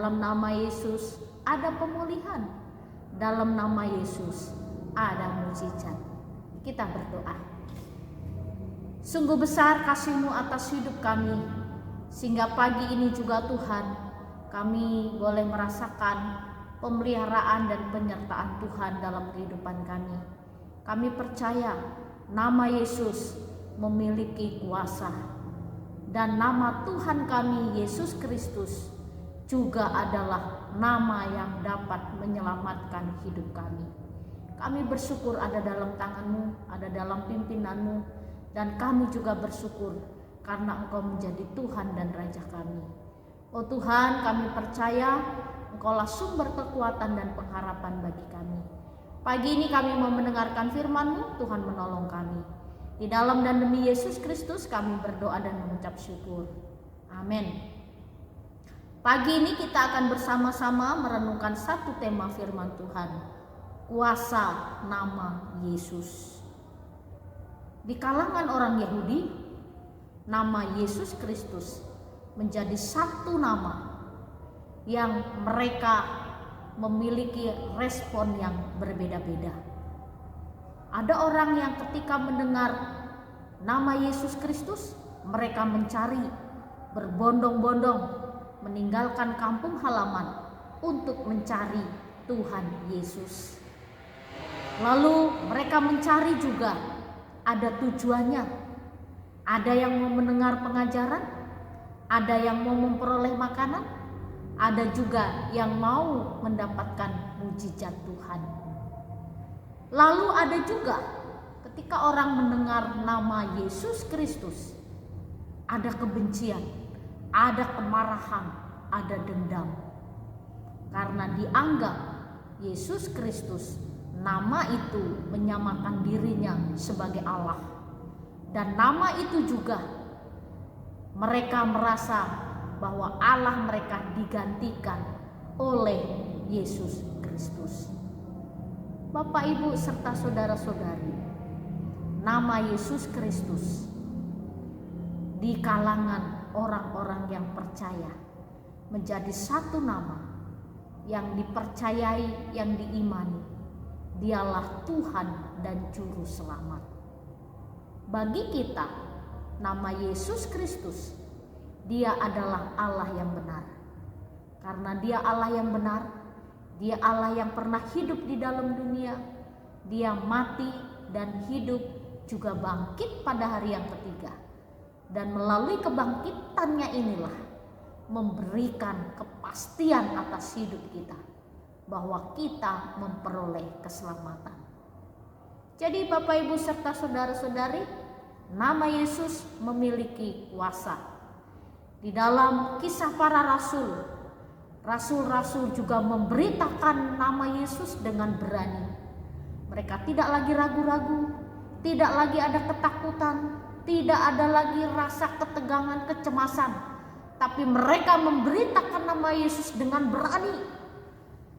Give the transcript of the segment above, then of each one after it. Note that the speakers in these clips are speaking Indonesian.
Dalam nama Yesus ada pemulihan. Dalam nama Yesus ada mukjizat. Kita berdoa. Sungguh besar kasih-Mu atas hidup kami, sehingga pagi ini juga Tuhan, kami boleh merasakan pemeliharaan dan penyertaan Tuhan dalam kehidupan kami. Kami percaya nama Yesus memiliki kuasa, dan nama Tuhan kami Yesus Kristus juga adalah nama yang dapat menyelamatkan hidup kami. Kami bersyukur ada dalam tangan-Mu, ada dalam pimpinan-Mu, dan kami juga bersyukur karena Engkau menjadi Tuhan dan Raja kami. Oh Tuhan, kami percaya Engkaulah sumber kekuatan dan pengharapan bagi kami. Pagi ini kami mau mendengarkan firman-Mu, Tuhan menolong kami. Di dalam dan demi Yesus Kristus kami berdoa dan mengucap syukur. Amin. Pagi ini kita akan bersama-sama merenungkan satu tema firman Tuhan, kuasa nama Yesus. Di kalangan orang Yahudi, nama Yesus Kristus menjadi satu nama yang mereka memiliki respon yang berbeda-beda. Ada orang yang ketika mendengar nama Yesus Kristus, mereka mencari berbondong-bondong meninggalkan kampung halaman untuk mencari Tuhan Yesus. Lalu mereka mencari juga ada tujuannya. Ada yang mau mendengar pengajaran, ada yang mau memperoleh makanan, ada juga yang mau mendapatkan mukjizat Tuhan. Lalu ada juga ketika orang mendengar nama Yesus Kristus, ada kebencian, ada kemarahan, ada dendam. Karena dianggap Yesus Kristus, nama itu menyamakan dirinya sebagai Allah. Dan nama itu juga mereka merasa bahwa Allah mereka digantikan oleh Yesus Kristus. Bapak, Ibu, serta saudara-saudari, nama Yesus Kristus di kalangan orang-orang yang percaya menjadi satu nama yang dipercayai, yang diimani. Dialah Tuhan dan Juru Selamat. Bagi kita, nama Yesus Kristus, Dia adalah Allah yang benar. Karena Dia Allah yang benar, Dia Allah yang pernah hidup di dalam dunia. Dia mati dan hidup, juga bangkit pada hari yang ketiga. Dan melalui kebangkitannya inilah memberikan kepastian atas hidup kita, bahwa kita memperoleh keselamatan. Jadi Bapak, Ibu, serta saudara-saudari, nama Yesus memiliki kuasa. Di dalam kisah para rasul, rasul-rasul juga memberitakan nama Yesus dengan berani. Mereka tidak lagi ragu-ragu, tidak lagi ada ketakutan, tidak ada lagi rasa ketegangan, kecemasan, tapi mereka memberitakan nama Yesus dengan berani.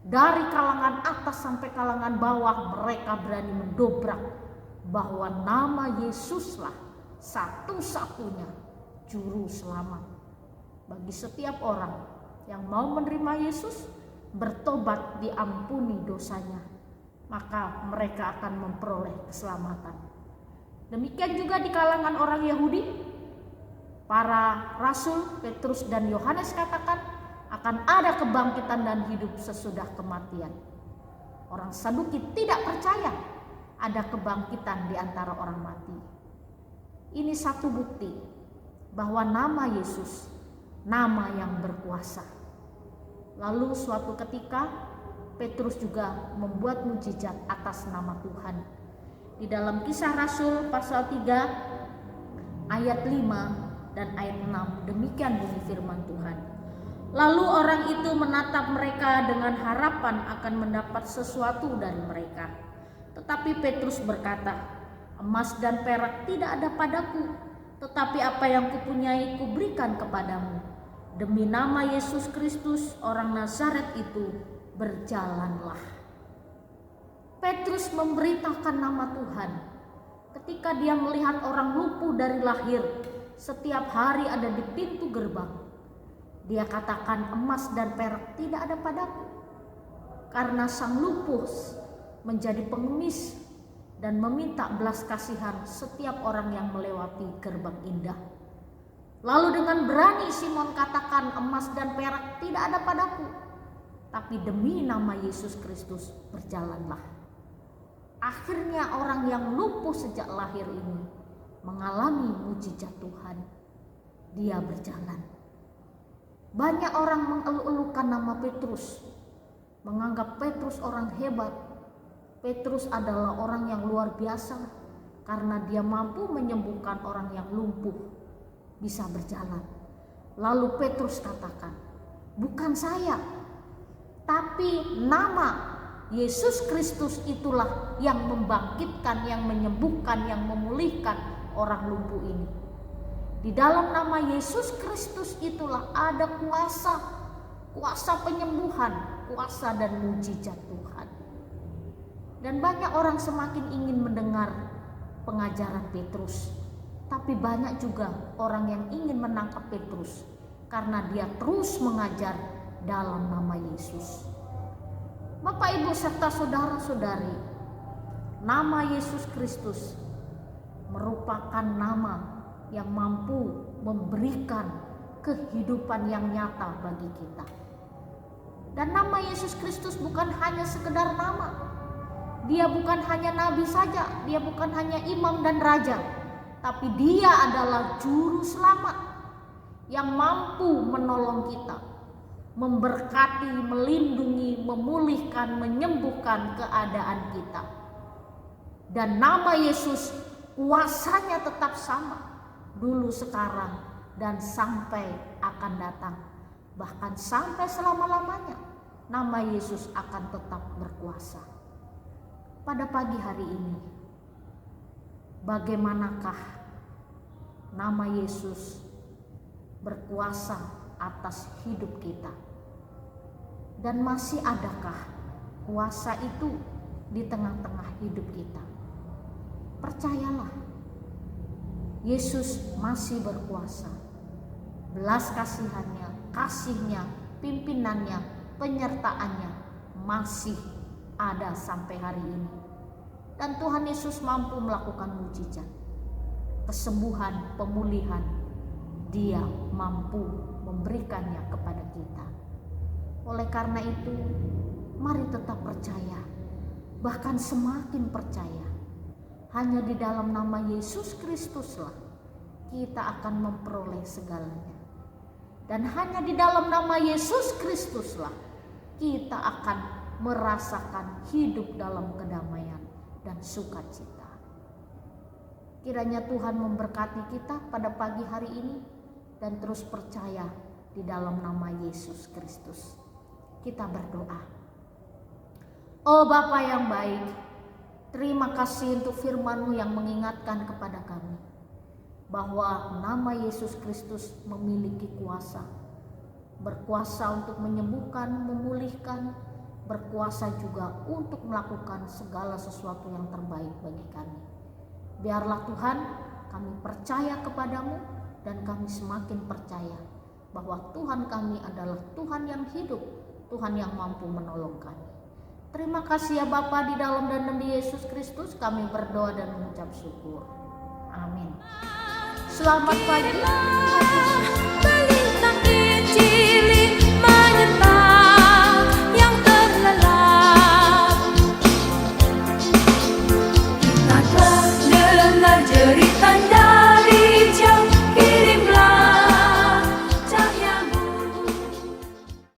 Dari kalangan atas sampai kalangan bawah, mereka berani mendobrak bahwa nama Yesuslah satu-satunya juru selamat bagi setiap orang yang mau menerima Yesus, bertobat, diampuni dosanya, maka mereka akan memperoleh keselamatan. Demikian juga di kalangan orang Yahudi, para rasul Petrus dan Yohanes katakan akan ada kebangkitan dan hidup sesudah kematian. Orang Saduki tidak percaya ada kebangkitan di antara orang mati. Ini satu bukti bahwa nama Yesus, nama yang berkuasa. Lalu suatu ketika Petrus juga membuat mukjizat atas nama Tuhan. Di dalam Kisah Rasul pasal 3 ayat 5 dan ayat 6, demikian bunyi firman Tuhan. Lalu orang itu menatap mereka dengan harapan akan mendapat sesuatu dari mereka. Tetapi Petrus berkata, emas dan perak tidak ada padaku, tetapi apa yang kupunyai kuberikan kepadamu. Demi nama Yesus Kristus orang Nazaret itu, berjalanlah. Petrus memberitakan nama Tuhan. Ketika dia melihat orang lumpuh dari lahir setiap hari ada di pintu gerbang, Dia katakan, emas dan perak tidak ada padaku, karena sang lumpuh menjadi pengemis dan meminta belas kasihan setiap orang yang melewati gerbang indah. Lalu dengan berani Simon katakan, emas dan perak tidak ada padaku, tapi demi nama Yesus Kristus berjalanlah. Akhirnya orang yang lumpuh sejak lahir ini mengalami mujizat Tuhan. Dia berjalan. Banyak orang mengeluh-elukan nama Petrus, menganggap Petrus orang hebat. Petrus adalah orang yang luar biasa karena dia mampu menyembuhkan orang yang lumpuh bisa berjalan. Lalu Petrus katakan, bukan saya, tapi nama Yesus Kristus itulah yang membangkitkan, yang menyembuhkan, yang memulihkan orang lumpuh ini. Di dalam nama Yesus Kristus itulah ada kuasa penyembuhan, kuasa dan mujizat Tuhan. Dan banyak orang semakin ingin mendengar pengajaran Petrus, tapi banyak juga orang yang ingin menangkap Petrus karena dia terus mengajar dalam nama Yesus. Bapak, Ibu, serta saudara-saudari, nama Yesus Kristus merupakan nama yang mampu memberikan kehidupan yang nyata bagi kita. Dan nama Yesus Kristus bukan hanya sekedar nama. Dia bukan hanya nabi saja, dia bukan hanya imam dan raja, tapi dia adalah juru selamat yang mampu menolong kita, memberkati, melindungi, memulihkan, menyembuhkan keadaan kita. Dan nama Yesus kuasanya tetap sama, dulu, sekarang, dan sampai akan datang. Bahkan sampai selama-lamanya nama Yesus akan tetap berkuasa. Pada pagi hari ini, bagaimanakah nama Yesus berkuasa atas hidup kita? Dan masih adakah kuasa itu di tengah-tengah hidup kita? Percayalah, Yesus masih berkuasa. Belas kasihannya, kasihnya, pimpinannya, penyertaannya masih ada sampai hari ini. Dan Tuhan Yesus mampu melakukan mujizat, kesembuhan, pemulihan. Dia mampu memberikannya kepada kita. Oleh karena itu, mari tetap percaya, bahkan semakin percaya. Hanya di dalam nama Yesus Kristuslah kita akan memperoleh segalanya. Dan hanya di dalam nama Yesus Kristuslah kita akan merasakan hidup dalam kedamaian dan sukacita. Kiranya Tuhan memberkati kita pada pagi hari ini dan terus percaya di dalam nama Yesus Kristus. Kita berdoa. Oh Bapa yang baik, terima kasih untuk firman-Mu yang mengingatkan kepada kami bahwa nama Yesus Kristus memiliki kuasa. Berkuasa untuk menyembuhkan, memulihkan, berkuasa juga untuk melakukan segala sesuatu yang terbaik bagi kami. Biarlah Tuhan, kami percaya kepadamu dan kami semakin percaya bahwa Tuhan kami adalah Tuhan yang hidup, Tuhan yang mampu menolong kami. Terima kasih ya Bapa, di dalam dan demi Yesus Kristus kami berdoa dan mengucap syukur. Amin. Selamat pagi.